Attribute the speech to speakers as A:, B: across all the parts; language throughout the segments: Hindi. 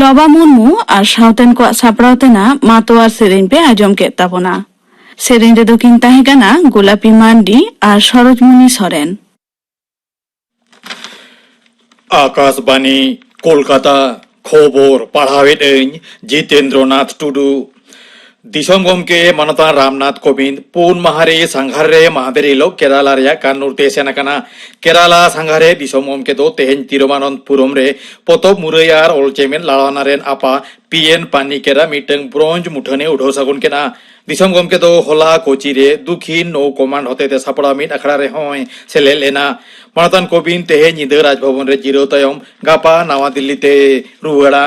A: ᱡᱚᱵᱟ ᱢᱩᱨᱢᱩ ᱟᱨ ᱥᱟᱶᱛᱮᱱ ᱠᱚᱣᱟᱜ ᱥᱟᱯᱲᱟᱣ ᱛᱮᱱᱟᱜ ᱢᱟᱛᱳᱣᱟᱨ ᱥᱮᱨᱮᱧ ᱯᱮ ᱟᱸᱡᱚᱢ ᱠᱮᱫ ᱛᱟᱵᱚᱱᱟ। ᱥᱮᱨᱮᱧ ᱨᱮᱫᱚ ᱠᱤᱱ ᱛᱟᱦᱮᱸ ᱠᱟᱱᱟ ᱜᱳᱞᱟᱯᱤ ᱢᱟᱱᱰᱤ ᱟᱨ ᱥᱚᱨᱳᱡᱢᱚᱱᱤ ᱥᱚᱨᱮᱱ।
B: आकाशवाणी कोलकाता खबर पढ़ावेदኝ जितेंद्रनाथ टुडू दिसम गमके मानता रामनाथ कोविंद पुन माहारे सांघारे महाबेरिलो केराला रेया कान्नुर ते सेन काना केराला सांघारे दिसम गमके दो तेहेन तिरुवनंतपुरम रे पतब मुरैयार ओलचेमेन लालानारेन आपा पीएन पानिकेरा मिटंग ब्रॉन्ज मुठने उठो सगुन केना दिसम गमके दो होला कोची रे दुखिन नौ कमांड होते ते सापड़ा मिट अखड़ा रे होय सेले लेना मानतान कोविंद तेहे निदे राजभवन रे जिरो तयम गापा नवा दिल्ली ते रुवाड़ा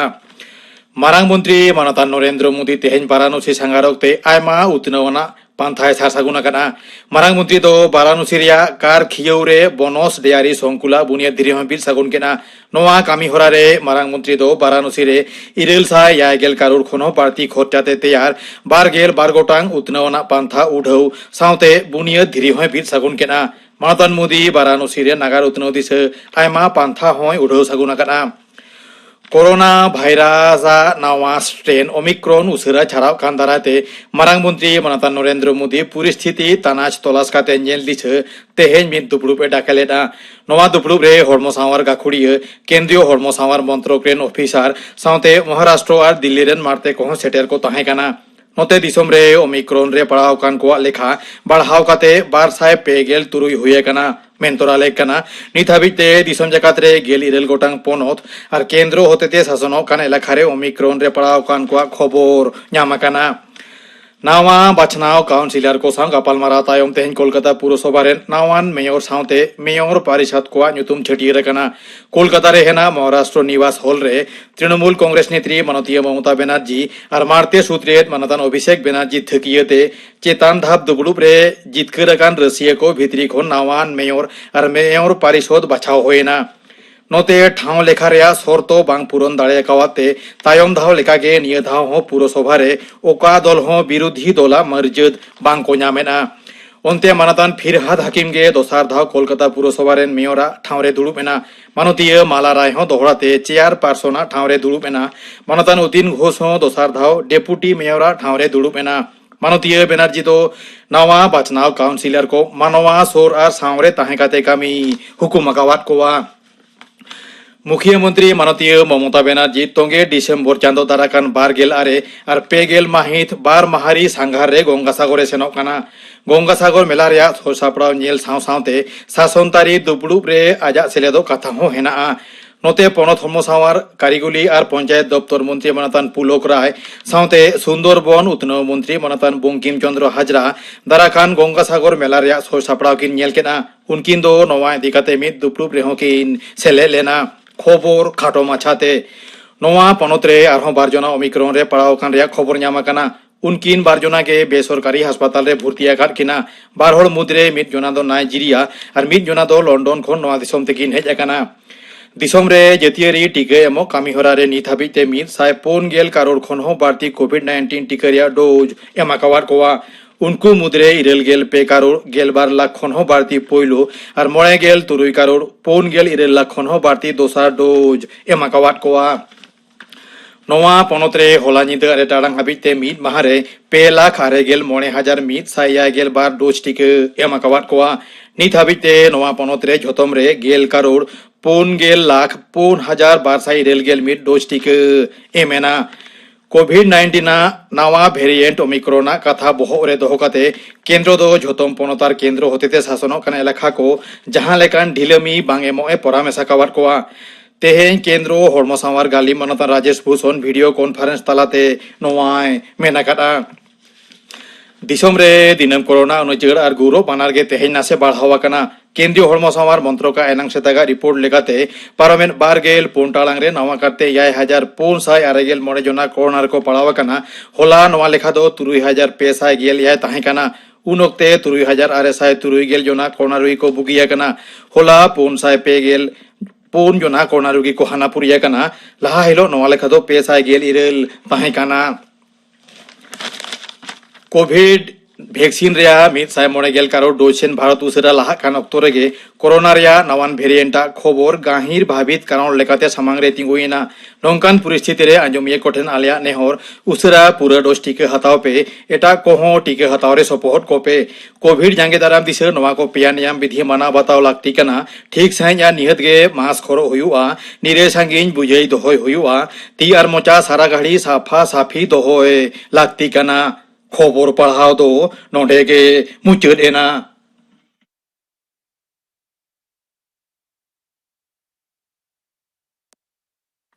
B: मारांग मंत्री मानतान नरेंद्र मोदी तेहेन वाराणसी सांगारकते आयमा उतनवना पांथाय सारसागुना काना मारांग मंत्री दो वाराणसी रिया कार खियौरे बनस डेयारी संकुला बुनिया दिरि हबिर सागुन केना नोआ कामी होरा रे मारांग मंत्री दो वाराणसी रे 960 करोड़ खनो बारती खर्चाते तैयार 12 गोटांग उतनवना पांथा उढौ साउते बुनिया दिरि हबिर सागुन केना मानतान मोदी वाराणसी रे नागार उतनौ दिस आयमा पांथा होय उढौ सागुना काना कोरोना भाइरास नावा स्ट्रेन ओमिक्रन उसरा छाड़ाव कान दाराते मारांग मंत्री मानता नरेंद्र मोदी परिस्थिति तानाच तलाश काते नेल दिछ तेहेन मिद दुपड़ुपे डाकेलेदा नवा दुपड़ुप रे हरमो सावर गाखुड़िया केंद्रीय हरमो सावर मंत्रक रेन ऑफिसर साउते महाराष्ट्र और दिल्ली रेन मारते को सेटेर को ताहे काना नोते दिसम रे ओमिक्रन रे पड़ाव कान को लेखा बढ़ाव काते 253 हुए काना मेंतोराले काना नित हाबिते दिसम जकात रे 9 गोटांग पोनत और केंद्र होतेते शासन कान एलाका रे ओमिक्रन रे पड़ाव कान को खबर ᱧᱟᱢ काना नावा बाछनाव काउंसिलर को संग गापालमारा तायम तेहेन कोलकाता पुरसभा रे नावान मेयर साउते मेयर पारिषद को ᱧᱩᱛᱩᱢ छटियर काना कोलकाता रे हेना महाराष्ट्र निवास हॉल रे तृणमूल कांग्रेस नेत्री माननीय ममता बनर्जी और मारते सूत्रेत मानतान अभिषेक बनर्जी थकियते चेतान धाप दुबड़ुप रे जितकर कान रसिया को भितरी खन नावान मेयर और मेयर पारिषद बाछाव होयना नोते ठाव लेखा रेया शर्तो बांग पूरण दाड़े कावाते तायम धाव लेकागे निय धाव हो पुरसभा रे ओका दल हो विरोधी दला मर्याद बांग को ᱧᱟᱢᱮᱱᱟ ओनते मानतान फिरहाद हाकिम गे दोसार धाव कोलकाता पुरसभा रेन मेयरा ठाव रे दुड़ुबेना मानतीय माला राय हो दोहराते चेयर पार्सना ठाव रे दुड़ुबेना मानतान उदिन घोष हो दोसार धाव डेपुटी मेयरा ठाव रे दुड़ुबेना मानतीय बनर्जी तो नवा बाचनाव काउंसिलर को मानवा सोर और सावरे ताहे काते कामी हुकुम अकावात कोवा मुख्यमंत्री माननीय ममता बनर्जी तोंगे डिसेम्बर चांदो दाराकान 12 और 2 माहित 12 माहारी सांघार रे गंगासागरे सेनोक काना गंगासागर मेला रेया सापड़ाव नेल साव सावते शासनतारी दुबड़ुप रे आजा सेलेदो कथा हो हेना नोते पनत हरमो सावर कारिगुली और पंचायत दफ्तर मंत्री मानतान पुलक राय सावते सुंदरबन उत्नव मंत्री मानतान बंकिम चंद्र हाजरा दाराकान गंगासागर मेला रेया सापड़ाव किन नेल केना उनकिन दो नवा इदिकाते मिद दुपड़ुप रेहो किन सेले लेना खबर खाटो माछाते नवा पनत रे आरहों बारजना ओमिक्रन रे पड़ाव कान रेया खबर ᱧᱟᱢ काना उनकिन बारजना के बेसरकारी अस्पताल रे भर्ती आकाद किना बार हड़ मुद्रे मिद जना दो नाइजीरिया और मिद जना दो लंडन खन नवा दिसम तेकिन हेज आकाना दिसम रे जतियारी टीका एमो कामी होरा रे नित हाबिते 150 करोड़ खन हो बारती कोविड-19 टीका रेया डोज एमाकावार कोवा उनको मुद्रे 9 करोड़ 12 लाख खन हो बारती पोइलो और 9 करोड़ 9 लाख खन हो बारती दोसार डोज एमाकावात कोवा नवा पनत रे होला निद अरे टाडांग हाबिते मिद माहारे 2,09,112 डोज टीका एमाकावात कोवा नित हाबिते नवा पनत रे झोतम रे 11 करोड़ 5,04,290 मिद डोज टीका एमेना कोविड-19 नवा भेरिएंट ओमिक्रना कथा बहग रे दोहकाते केंद्र दो झोतम पनतार केंद्र होतेते शासन कान एलाका को जहां लेकान ढिलमी बांग एमोए परामेसा कावार कोआ तेहें केंद्र हरमो सावर गाली मानता राजेश भूषण वीडियो कॉन्फ्रेंस तालाते नवाय मेनाकाटा दिसम रे दिनम कोरोना अनुजर और गुरो बानार गे तेहें नासे बढ़ावा काना केंद्रीय हरमो सावर मंत्र का एनांग सेतागा रिपोर्ट लेगाते पारमेन 12 पुनटालांग रे नवा करते 5,406 जना कोरोना को पड़ावा काना होला नवा लेखा दो 3,500 ताहे काना उन वक्ते 3,603 जना कोरोना रोगी को बुगिया काना होला 5,5 जना कोरोना रोगी को हानापुरिया काना लहा हिलो नवा लेखा दो 5,9 ताहे काना कोविड वैक्सीन रे मिद साय मोड़े गेल करोड़ डोजेन भारत उसरा लाहा कान अक्तो रेगे कोरोना रे नवान वेरिएंटा खबर गाहिर भाबित कारण लेकाते सामांग रे तिंगुइना नोंकान परिस्थिति रे आंजमिये कोठेन आलिया नेहर उसरा पूरा डोज टीके हताव पे एटा कोहो टीके हताव रे सपोहट को पे कोविड जांगे दाराम दिसे नवा को पिया नियम विधि माना बताव लागती कना ठीक सहिया निहत गे मास्क खरो हुयुआ निरे सांगिन बुझेई दोहय हुयुआ ती आर मोचा सारा घड़ी साफा साफी दोहय लागती कना खबर पढ़ाव दो नोंडे गे मुचाद एना।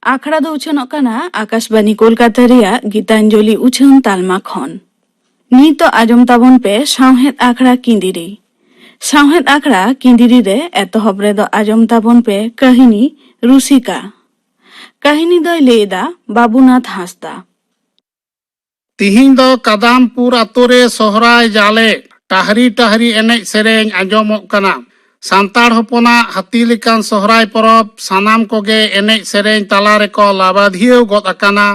A: आखड़ा दो उछनोग कना आकाशबाणी कोलकाता रिया गीतांजलि उछन तालमा खन नी तो आजम ताबन पे सावहेद आखड़ा किंदिरी सावहेद आखड़ा किंदिरी रे एतहब रे दो आजम ताबन पे कहिनी रुसिका कहिनी दो लेदा बाबूनाथ हांसदा
C: तिहिं दो कदमपुर अतुरे सोहराय जाले टाहरी टाहरी एनेज सेरेñ आंजमोग कना सांताड़ हपना हाती लेकान सोहराय परब सानाम कोगे एनेज सेरेñ तला रेको लाबाधियो गद अकाना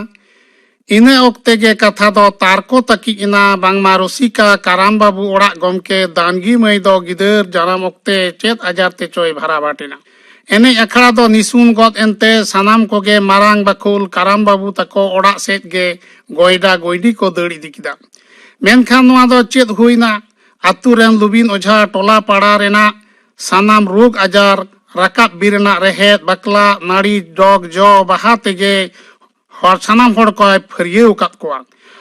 C: इने ओक्ते गे कथा दो तारको तकिना बांगमा रुसिका काराम बाबू ओड़ा गमके दानगी मई दो गिदर जानाम ओक्ते चेत आजार ते चोय भरा बाटिना एने अखड़ा दो निसुन गद एनते सानाम कोगे मारांग बाकुल काराम बाबू तको ओड़ा सेत गे गोयडा गोयडी को दड़ इदी किदा मेनखान नोआ दो चेत हुइना आतु रेन लुबिन ओझा टोला पाड़ा रेना सानाम रोग आजार राकाब बिरना रेहेद बकला नाड़ी डग जो बाहा तेगे हर सानाम हर को फरियो कात कोआ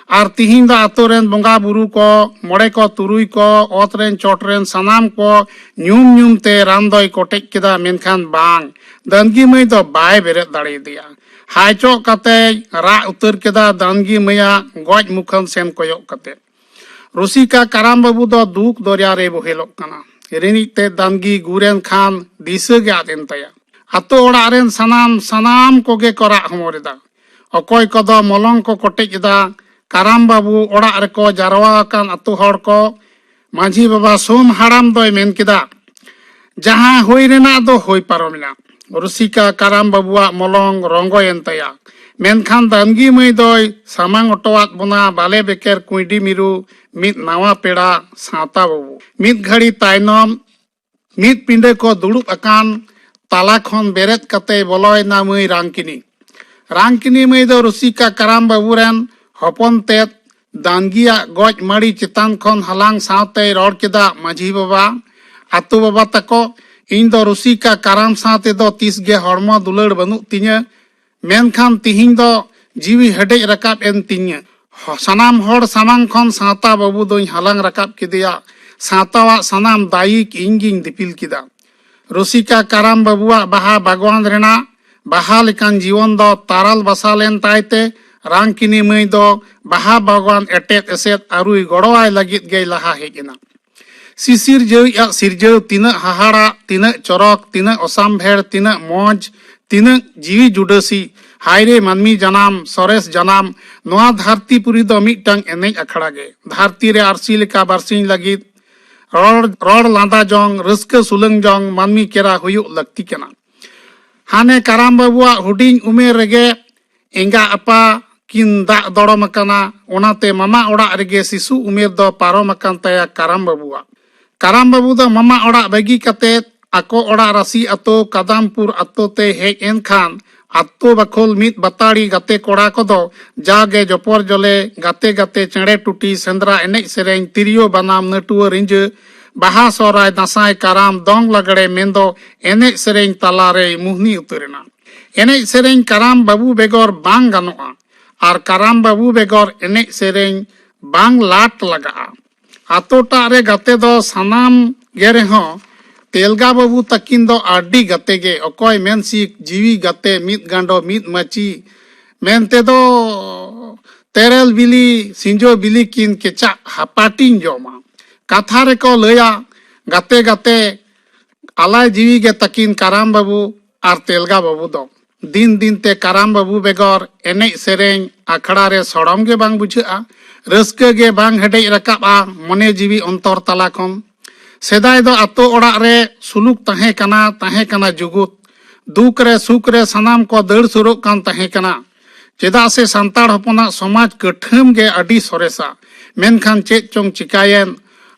C: आर तिहिं दा आतु रेन बंगा बुरु को मोड़े को तुरुई को ओत रेन चोट रेन सानाम को न्यूम न्यूम ते रामदोय कोटेक किदा मेनखान बांग दनगी मई दो बाय बेरेद दाड़े दिया हाय चो कते रा उतर केदा दानगी मया गज मुखन सेन कोयक कते रुसिका काराम बाबू दो दुख दरिया रे बोहेलोक कना रिनिते दानगी गुरेन खान दिसे गे आदेन तया आतो ओड़ा रेन सनाम कोगे कोरा हमोरेदा अकोय कदो मलंग को कोटेजदा काराम बाबू ओड़ा रेको जारवा कान आतो हड़ को माझी बाबा सोम हाराम दोय मेन केदा जहां होई रेना दो होई पारोमिना रुसिका काराम बाबुआ मलंग रंगोयन तया मेनखान दानगी मई दोय सामांग ओटोवात बोना बाले बेकेर कुइडी मिरु मित नावा पेड़ा साता बाबू मित घड़ी तायनम मित पिंडे को दुड़ुब अकान ताला खन बेरेत कते बोलोय ना मई रांकिनी मई दो रुसिका काराम बाबू रेन हपन तेत दानगिया गज मड़ी चितान खन हलांग सावते रोड केदा माझी बाबा आतु बाबा तको इन दो रुसिका काराम साथे दो तीस गे हड़मो दुलड़ बनु तिnya मेनखान तिहिं दो जीवी हेडेज रकाब एन तिnya सनाम हड़ सामांग खन साता बाबू दोई हलांग रकाब किदिया सातावा सनाम दायिक इंगिंग दिपिल किदा रुसिका काराम बाबुआ बाहा बागवान रेना बाहा लेकान जीवन दो ताराल बसालेन तायते रांकिनी मई दो बाहा बागवान एटेत एसेत आरुई गड़ोआय लगित गे लहा हेजना सिसिर जय सिरजव तीना हाहाड़ा तीना चरक तीना ओसाम भेड़ तीना मौज तीना जीवी जुडसी हायरे मानमी जनाम सरेस जनाम नोआ धरती पुरी दो मिटंग एनेज अखड़ा गे धरती रे आरसी लेका बारसिंग लगित रोड लांदा जोंग रस्क सुलंग जोंग मानमी केरा हुयुक लगती कना हाने काराम बाबुआ हुडिंग उमेर रेगे एंगा अपा किन दा दड़म अकाना ओनाते मामा ओड़ा रेगे शिशु उमेर दो पारम अकान तया काराम बाबू दो मामा ओड़ा बगी कते आको ओड़ा राशि अतो कदमपुर अतो ते हेज एन खान अतो बखोल मित बताड़ी गाते कोड़ा कोदो जागे जपोर जले गाते गाते चेड़े टूटी सेंद्रा एनेज सेरेñ तिरियो बनाम नटुआ रिंज बाहा सोराय दासाय काराम दोंग लगड़े मेंदो एनेज सेरेñ तलारे मुहनी उतरेना एनेज सेरेñ काराम बाबू बेगोर बांग गानोआ आर काराम बाबू बेगोर एनेज सेरेñ बांग लाट लगा आतोटा रे गाते दो सानाम गेरे हो तेलगा बाबू तकिन दो आडी गाते गे अकोय मेनसिक जीवी गाते मित गांडो मित मची मेनते दो तेरेल बिली सिंजो बिली किन केचा हापाटिंग जोमा कथा रे को लया गाते गाते आलाय जीवी गे तकिन काराम बाबू आर तेलगा बाबू दो दिन दिन ते काराम बाबू बेगोर एनेज सेरेñ आखड़ा रे सड़म गे बांग बुझा रस्के गे बांग हेडेज रकाबा मने जीवी अंतर तला खन सेदाय दो आतो ओड़ा रे सुलुक तहे कना जुगुत दुख रे सुख रे सनाम को दड़ सुरोक कान तहे कना चेदा से सांताड़ हपना समाज कठम गे अडी सोरेसा मेनखान चेक चोंग चिकायन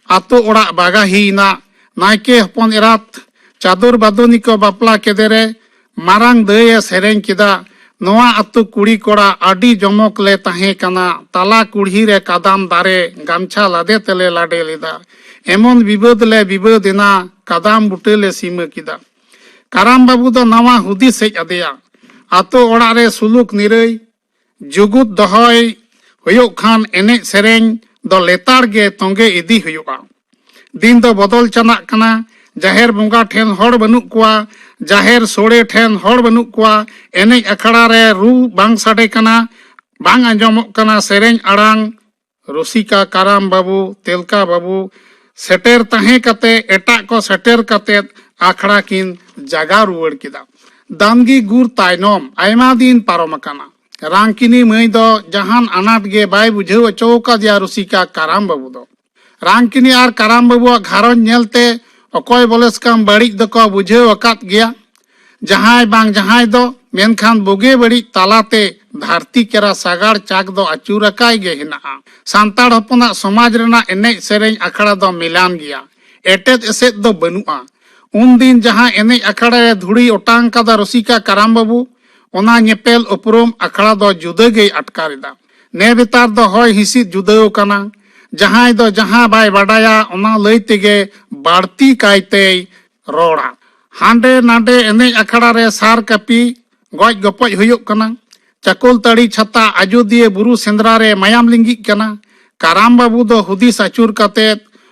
C: आतो ओड़ा बागाहीना नायके हपन एरात चादर बादोनी को बापला केदेरे मारांग दये सेरें किदा नोआ अतु कुड़ी कोड़ा आडी जमक ले ताहे कना ताला कुड़ी रे कादाम दारे गामछा लादे तेले लाडे लेदा एमन विबद ले विबदिना कादाम बुटे ले सीमा किदा काराम बाबू दो नवा हुदिस हेज अदेया आतो ओड़ा रे सुलुक निरई जुगुत दहय हुयुक खान एने सेरें दो लेतार गे तोंगे इदी हुयुआ दिन दो बदल चनाक कना जाहेर बंगा ठेन हड़ बनुक कुआ जाहेर सोड़े ठेन हड़ बनुक कुआ एने अखड़ा रे रू बांग साडे कना बांग आंजमक कना सेरें आड़ांग रुसिका काराम बाबू तेलका बाबू सेटेर ताहे कते एटा को सेटेर कते आखड़ा किन जागा रुवड़ किदा दामगी गुर तायनोम आयमा दिन पारम कना रांकिनी मई दो जहान अनाट गे बाय बुझेव चौका दिया रुसिका काराम बाबू दो रांकिनी आर काराम बाबू घारन नेलते अकोय बलेस काम बड़ी दको बुझेव अकात गया जहाय बांग जहाय दो मेनखान बोगे बड़ी तालाते धरती केरा सागाड़ चाक दो अचूरकाय गे हिना सांताड़ हपना समाज रेना एने सेरें अखड़ा दो मिलान गया एटेद एसेद दो बनुआ उन दिन जहां एने अखड़ा रे धुड़ी ओटांग कादा रुसिका काराम बाबू ओना नेपेल उपरुम अखड़ा दो जुदा गे अटकारिदा ने बेतार दो होय हिसी जुदाव कना जहां दो जहां बाय बाडाया ओना लई तेगे बाड़ती कायते रोड़ा हांडे नाडे एने अखड़ा रे सार कपी गoj गपoj हुयुक कना चकोल तड़ी छता अयोध्या बुरु सेंद्रा रे मायाम लिंगी कना काराम बाबू दो हुदिस अचूर कते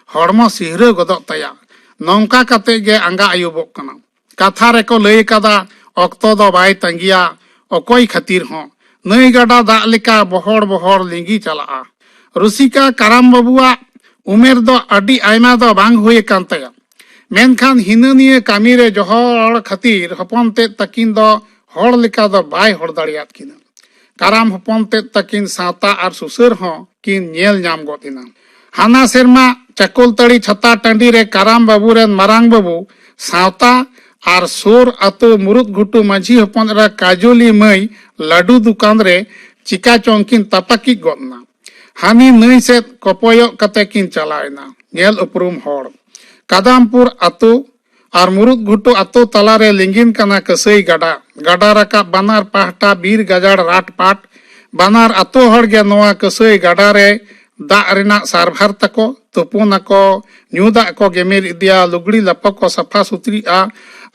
C: हड़मो सिहरा गदक तया नौका कते गे आंगा आयुबक कना कथा रे को लई कदा अक्तो दो बाय तंगिया अकोय खातिर हो नई गडा दा लेका बहड़ बहड़ लिंगी चला रुसिका काराम बाबुआ उमेर दो अडी आयमा दो बांग हुए कान तया मेनखान हिननिया कामी रे जोहर खातिर हपन ते तकिन दो हड़ लेका दो बाय हड़ दाड़ियात किना काराम हपन ते तकिन साता आर सुसर हो किन नेल नाम गोतिना हाना सेरमा चकोल तड़ी छता टंडी रे काराम बाबू रेन मारांग बाबू सावता आर सोर अतो मुरुद घुटू माझी हपन रा काजोली मई लाडू दुकान रे चिका चौंकिन तपाकी गोदना हानी नई से कपोयो कते किन चलायना नेल उपरुम हड़ कादामपुर अतो आर मुरुद घुटू अतो तलारे लिंगिन कना कसई गडा गडा रका बानार पाहटा बीर गजाड़ राट पाट बानार अतो हड़ गे नोआ कसई गडा रे दा रेना सारभार तको तुपुन को न्यू दा को गेमेर इदिया लुगड़ी लपक को सफा सुथरी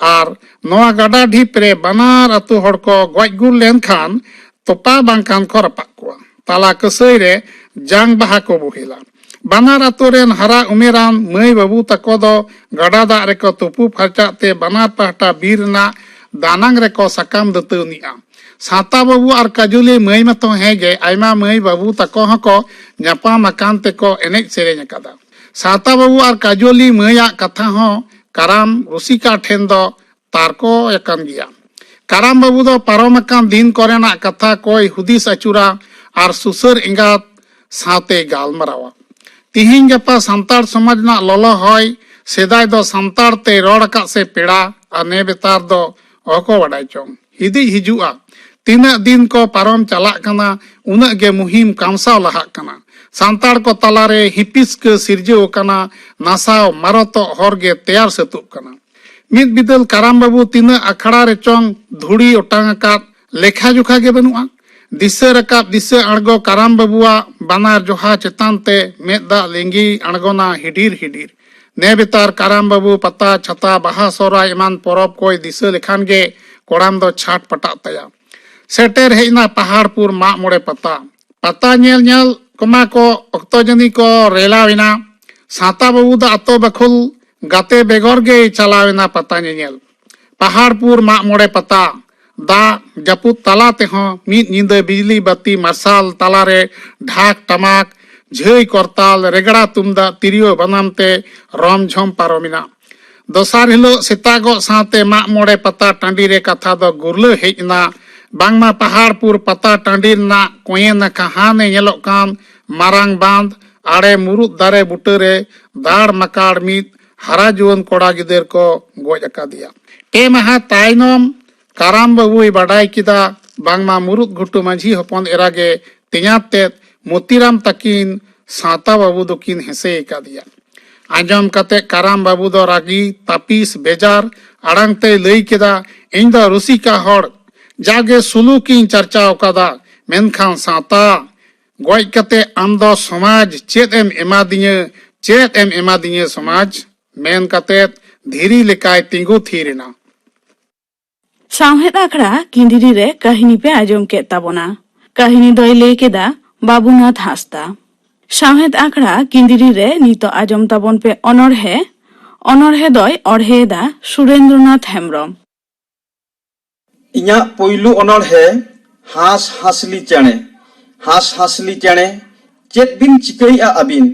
C: आर नोआ गडा ढीप रे बानार अतो हड़ को गज गुर लेन खान तोपा बांकान को रपक को ताला कसई रे जांग बाहा को बुहिला बानार अतो रेन हरा उमेरान मई बाबू तको दो गडा दा रे को तुपु फरचाते बानार पाहटा बीर ना दानांग रे को सकाम दतनिया साता बाबू और काजुली मई मतो हेगे आयमा मई बाबू तको हको न्यापा मकान ते को एनेज सेरेñ कदा साता बाबू और काजुली मईया कथा हो काराम रुसिका ठेन दो तारको एकन गिया काराम बाबू दो पारम मकान दिन कोरेना कथा कोई हुदिस अचुरा और सुसर इंगात साते गालमरावा तिहिं गपा सांताड़ समाज ना लोलो होय सेदाय दो सांताड़ ते रोड़ का से पेड़ा अने बेतार दो ओको वडाय चोंग हिदी हिजुआ तीन दिन को पारम चलाक कना उना गे मुहिम कामसाव लहाक कना सांताड़ को तलारे हिपिस के सिरजो कना नासाव मारतो हर गे तैयार सेतुक कना मिद बिदल काराम बाबू तीन अखड़ा रे चोंग धुड़ी ओटांग का लेखा जुखा गे बनुआ दिसे रकाब दिसे अणगो काराम बाबुआ बानार जोहा चेतान ते मेदा लिंगी अणगोना हिडीर हिडीर ने बेतार काराम बाबू पता छता बाहा सोरा ईमान परब कोई दिसे लेखान गे कोड़ाम दो छाट पटा तया सेटेर हेना पहाड़पुर मा मोड़े पता पता नेल नेल कमा को अक्तो जनी को रेलाविना साता बाबू दा अतो बखुल गाते बेगोर गे चलाविना पता नेल पहाड़पुर मा मोड़े पता दा जपुत तला ते हो मीत निंदे बिजली बत्ती मार्साल तलारे ढाक टमाक झई करताल रेगड़ा तुमदा तिरियो बनामते रम झम पारोमिना दोसार हिलो सेतागो साते मा मोड़े पता टांडी रे कथा दो गुरले हेजना बांगमा पहाड़पुर पता टांडी ना कोयेना कहाने नेलो कान मारांग बांध आड़े मुरुद दारे बुटरे दाड़ मकाड़ मीत हरा जुवन कोड़ा गिदेर को गोज अका दिया पे महा तायनोम काराम बाबू बाडाय किदा बांगमा मुरुद घुटू माझी हपन एरागे तेयात तेत मोतीराम तकिन साता बाबू दोकिन हेसे एकादिया आजम कते काराम बाबू दो रागी तापिस बेजार आड़ांग ते लई केदा इन दो रुसिका हड़ जागे सुलुकिन चर्चा ओकादा मेनखान साता गoj कते आम दो समाज चेत एम एमादिये समाज मेन कते धीरी लेकाय तिंगु थीरेना
A: सावहेद आखड़ा किंदिरी रे काहिनी पे आजम के ताबोना काहिनी दोय ले केदा बाबूनाथ हासदा सावहेद आखड़ा किंदिरी रे नितो आजम ताबोन पे अनरहे दोय अड़हेदा सुरेंद्रनाथ हेम्ब्रम
D: इኛ पयलू अनरहे हास हासली चेणे चेत बिन चिकैया आबिन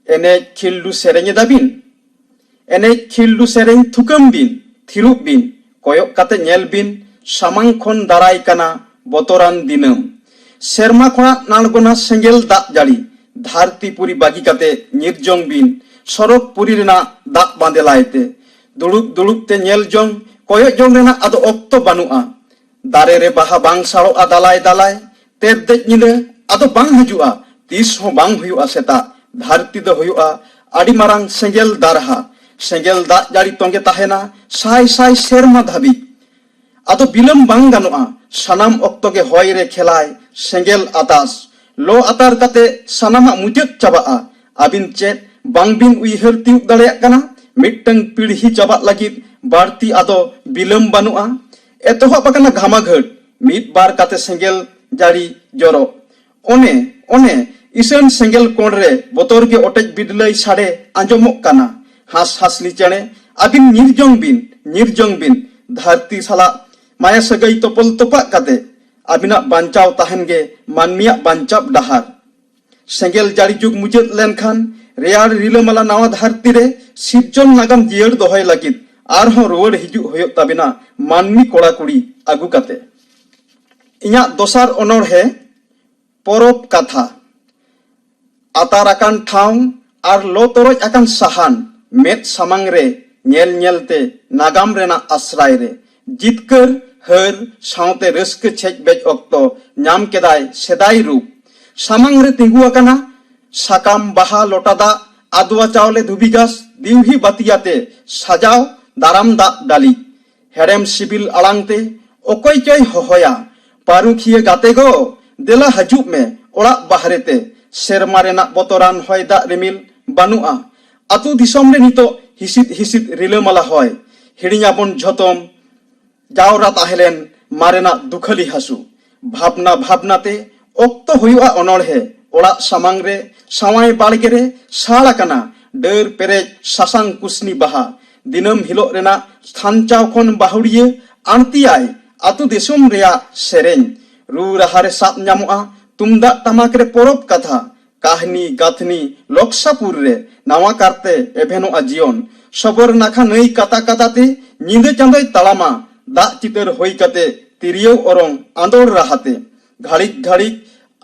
D: एने खिल्डू सेरेंगे दाबिन एने खिल्डू सेरेंग थुकम बिन थिरुब बिन कोयक काते नेल बिन सामांग खन दाराय काना बतरान दिनम सेरमा खना नालगोना सेंगेल दाग जाड़ी धारती पुरी बागी काते निर्जोंग बिन सरक पुरी रेना दाग बांदेलायते दुड़ुब दुड़ुब ते नेल जोंग कोयक जोंग रेना आदो ऑक्तो बानुआ दारे रे बाहा बांग साड़ोआ दालाय दालाय तेर देज निदे आदो बांग हजुआ तीस हो बांग हुयुआ सेता धारती दो हुयुआ आड़ी मारांग सेंगेल दारहा सेंगेल दाग जाड़ी तोंगे ताहेना साय साय सेरमा धाबी आदो बिलम बांग गानुआ सानाम ऑक्तो के होय रे खेलाय सेंगेल आतास लो आतार काते सानामा मुजत चाबाआ आबिन चेत बांग बिन उइहर तिउ दाड़ेया काना मिटटंग पीढ़ी चाबा लागिद बाड़ती आदो बिलम बानुआ एतोहब आकाना घामाघट मिद बार काते सेंगेल जाड़ी जरो ओने इसन सेंगेल कोणरे बोतर के ओटेज बिडलई साड़े आंजमोग काना हास हासली चेणे आबिन निर्जोंग बिन धरती साला माया सगई तोपल तोपा काते आबिना बांचाव ताहन गे मानमिया बांचाव डहार सेंगेल जाड़ी जुग मुजत लेनखान रेयार रिलमाला नावा धरती रे सिरजन नागाम जियर दोहय लागिद आरहों रुवाड़ हिजु होयो ताबिना मानमी कोड़ा कुड़ी आगु काते इኛ दोसार अनरहे परब कथा आतार आकान ठाव आर लो तोरज आकान साहान मेद सामांग रे नेल नेलते नागाम रेना आश्राय रे जितकर हर सावते रस्क छेज बेज ऑक्तो नाम केदाय सेदाय रूप सामांग रे तिंगु आकाना साकाम बाहा लोटादा आदुआ चावले धुबिगास दिवही बातियाते साजाव दाराम दा डाली हेरेम सिबिल आलांगते ओकोय चय होहोया पारुखिया गाते गो देला हजुब में ओड़ा बाहरेते सेरमा रेना बतरान होय दा रिमिल बानुआ आतु दिसम रे नितो हिसिद रिलमाला होय हिड़ियाबन झतम जावरा ताहेलेन मारेना दुखली हासु भाबनाते ओक्तो हुयुआ अनरहे ओड़ा सामांग रे सावाय बाड़गे रे साला काना डर पेरेज सासांग कुसनी बाहा दिनम हिलो रेना स्थानचाव खन बाहुड़िये आंतियाय आतु दिसम रेया सेरें रू रहारे साब न्यामुआ तुमदा तमाक रे परब कथा काहनी गाथनी लोकसापुर रे नावा कारते एभेनो आजियन सबर नाखा नई काता काताते निंदे चांदय तालामा दा चितर होई काते तिरियो ओरंग आंदोर राहाते घाड़िक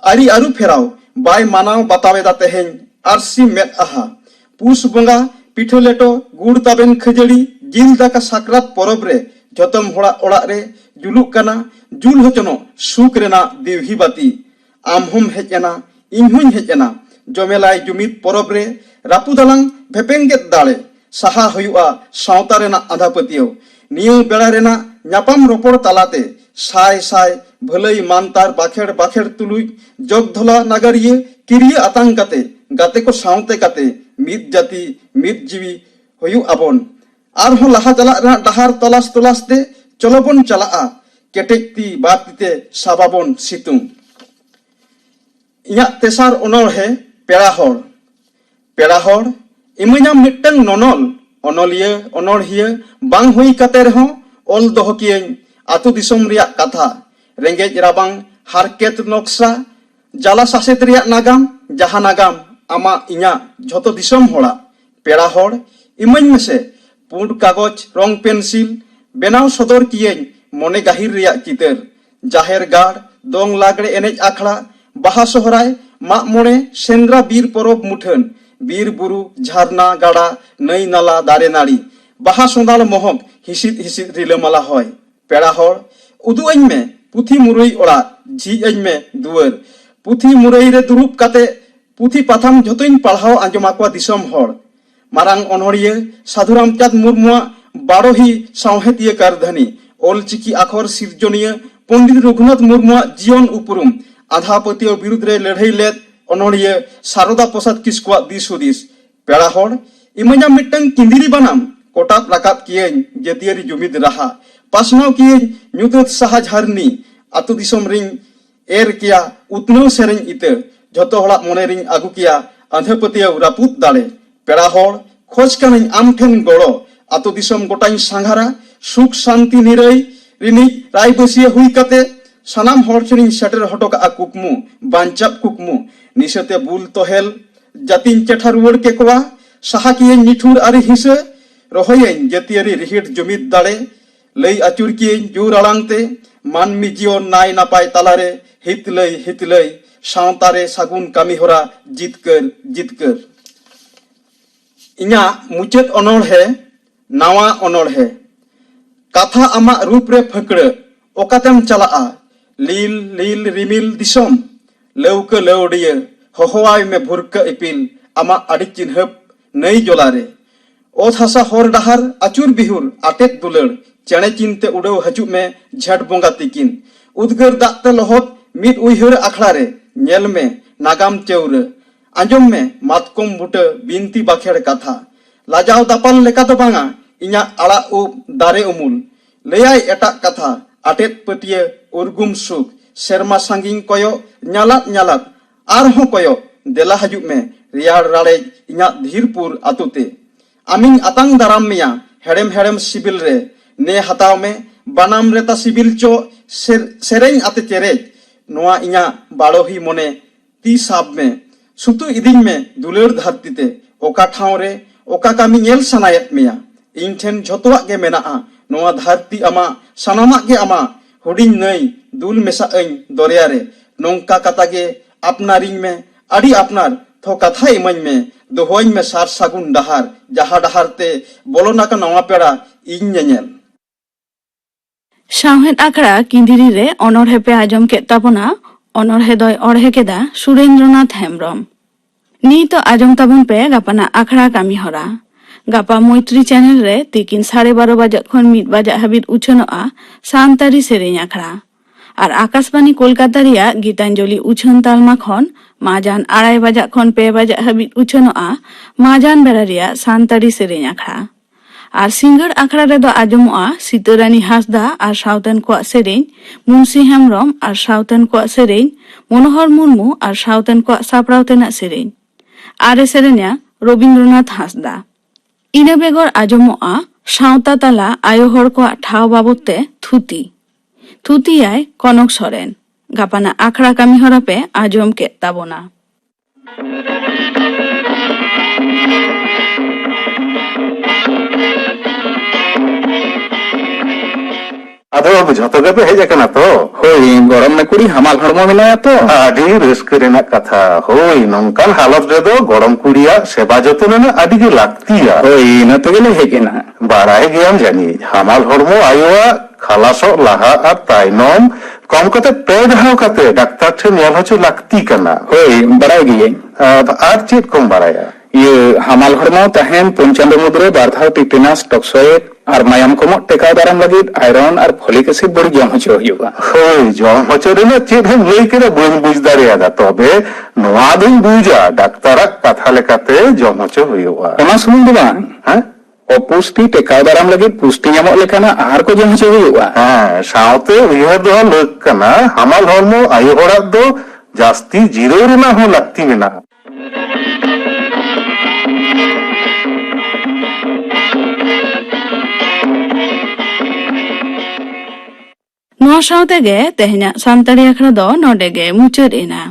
D: आरी आरु फेराव बाय मानाव बतावे दा तेहें आरसी मेद आहा पुस बंगा पिठो लेटो गुड़ ताबेन खजड़ी जिल दाका साकरात परब रे जतम होड़ा ओड़ा रे जुलुक काना जुल होचनो सुक रेना दिवही बाती आमहुम हेजना इनहुं हेजना जमेलाय जुमिद परब रे रापुदालांग भेपेंगेत दाड़े साहा हुयुआ सावता रेना आधापतियो नियो बेड़ा रेना न्यापाम रोपड़ तालाते साय साय भलई मानतार बाखेड़ तुलुई जगधला नागारिये किरिये आतांग काते गाते को सावते काते मिद जाति मिद जीवी हुयु आबन आरहों लाहा चला रेना डहार तलाश ते चलोबन चलाआ केटेक्ति बातीते साबाबन सितुंग इኛ तेसार अनरहे पेड़ा हड़ इमाኛम मिटटंग ननल अनलिया बांग हुई काते रहो ओल दोहकियन आतु दिसम रिया कथा रेंगेज राबांग हारकेत नक्शा जाला सासेत रिया नागाम जहा नागाम आमा इኛ झतो दिसम होड़ा पेड़ा हड़ इमाñ मेसे पुंड कागज रंग पेंसिल बेनाव सदर कियन मने गाहिर रिया चितर जाहेर गाड़ दोंग लागड़े एनेज आखड़ा बाहा सोहराय माग मोड़े सेंद्रा बीर परब मुठन बीर बुरु झारना गाड़ा नई नाला दारे नाड़ी बाहा सोंदाल महक हिसिद रिलमाला होय पेड़ा हड़ उदुआñ में पुथी मुरई ओड़ा झीज अज में दुआर पुथी मुरई रे दुरुब काते पुथी पाथाम झोतोइन पढ़ाओ आंजमा को दिसम हर मारांग अनहरिया साधुराम चाँद मुर्मुआ बारोही सावहेतिया कारधनी ओलचिकी आखर सिरजनिया पंडित रघुनाथ मुर्मुआ जीवन उपरुम आधापतियों विरुद्ध रे लड़ाई लेद अनहरिया सारदा प्रसाद किस्कुआ दिस हुदिस पेड़ा हर इमजा मिट्टन किंदिरी बनाम कोटाप राकाब कियें जतियारी जुमिद रहा पासनाव कियें न्यूतत साहा झारनी आतु दिसम रिंग एर किया उतनौ सेरें इते झोतो हड़ा मोने रिंग आगु किया आधापतियों रापुत दाड़े पेड़ा हर खोज कानिं आम ठेन गड़ो आतु दिसम गोटाई सांघारा सुख शांति निरई रिनी रायबसिया हुई काते सानाम हर चेरिं सेटर हटोका कुकमु बांचाप कुकमु निशते बुल तोहेल जातिन चेठा रुवड़ के कोवा साहा किये निठुर आरि हिसे रहोयें जतियारी रिहिट जुमिद दाड़े लई आचुर किये जुर आड़ांगते मानमी जीवन नाय नापाय तालारे हितलई सावतारे सागुन कामी होरा जितकर इन्या मुचेत अनोड़ है नावा अनोड़ है कथा आमा रूप रे फकड़ ओकातेम चला लील लील रिमिल दिसम लौक लौड़िया हहवाय में भुरक इपिल आमा आड़ी चिन्हब नई जोलारे ओथ हासा हर डाहार आचुर बिहुर आटेत दुलड़ चेणे चिनते उड़ाव हजू में झट बोंगा तिकिन उदगर दाते लहत मिद उइहर आखड़ा रे नेल में नागाम चौर आंजम में मातकम बुटे बिनती बाखेड़ कथा लाजाव दापाल लेका तो बांगा इन्या आड़ा उब दारे उमुल लयाय एटा कथा आटेत पटिया उर्गुम सुख सेरमा सांगिंग कयो न्यालात आरहों कयो देला हजू में रियाड़ राड़े इन्या धीरपुर आतुते आमिंग आतांग दाराम मिया हेड़ेम सिबिल रे ने हताव में बानाम रेता सिबिल चो सेरें आते चेरेज नोआ इन्या बाड़ोही मोने ती साब में सुतु इदिंग में दुलेर धरतीते ओका ठाव रे ओका कामी नेल सनायत मिया इन ठेन झोतोआ के मेनाआ नोआ धरती आमा सनामा के आमा हुडिंग नई दुल मेसा अइन दरिया रे नोंका कता के अपनारिंग में आड़ी अपनार थो कथा इमन में दोहोइन में सार सागुन डहार जहा डहारते बोलोना का नवा पेड़ा इन नेल
A: सावहेद आखड़ा किंदिरी रे अनोढ़े पे आजम के ताबना अनोढ़े दय अढ़े केदा सुरेंद्रनाथ हेम्ब्रम नी तो आजम ताबन पे गापाना आखड़ा कामी हरा गापा मैत्री चैनल रे तिकिन 12:30 बजे खन 1 बजे हाबित उछनोआ सानतारी सेरेñ आखड़ा और आकाशवाणी कोलकाता रिया गीतांजलि उछन तालमा खन माजान 2:30 बजे खन 2 बजे हाबित उछनोआ माजान बेरा रिया सानतारी सेरेñ आखड़ा और सिंगर आखड़ा रे दो आजमोआ सीतारानी हासदा और सावतान को सेरेñ मुंशी हेम्ब्रम और सावतान को सेरेñ मनोहर मुर्मू और सावतान को सापड़ावतेना सेरेñ आरे सेरेñा रवींद्रनाथ हासदा इना बेगर आजमोआ सावता ताला आयो हर को ठाव बाबते थुतियाय कनक सरेन गापाना आखड़ा कामी हरापे आजम के ताबना
E: अदो झोतो पे हेज कना तो होई गरम में कुड़ी हमाल हड़मो मिलाया तो आडी रिस्क रेना कथा होई नंकान हालत रे दो गरम कुड़िया सेवा जतन ना आडी के लागतिया होई न तो गेले हेकेना बाराय गयाम जानी हमाल हड़मो आयोआ खालासो लाहा आ ताइनम कम कते पे धाव कते डाक्टर ठे नेल हचो लागती कना होई बाराय गिये आर चेत कम बाराया ये हमाल हड़मो तहेन पंचांद मुद्रे बारधाव टिटिनास टॉक्सोइड और मायाम को टेका दाराम लगी आयरन और फोलिक एसिड बड़ी जम हचो हुआ होय जम हचो रे चेत हम लई करे बन बुझ दारियादा तबे नोआ दिन बुझा डाक्टरक कथा लेकाते जम हचो हुआ ओना सुमुन दो बांग हां अपुष्टि टेका दाराम लगी पुष्टि नामो लेकाना आहार को जम हचो हुआ हां सावते उयहर दो लग कना हमाल हरमो आयो होड़ाक दो जास्ती जीरो रेना हो लागती मेना
A: नोआ सावते गे तेहना सानताड़ी आखड़ा दो नोडे गे मुचाद एना।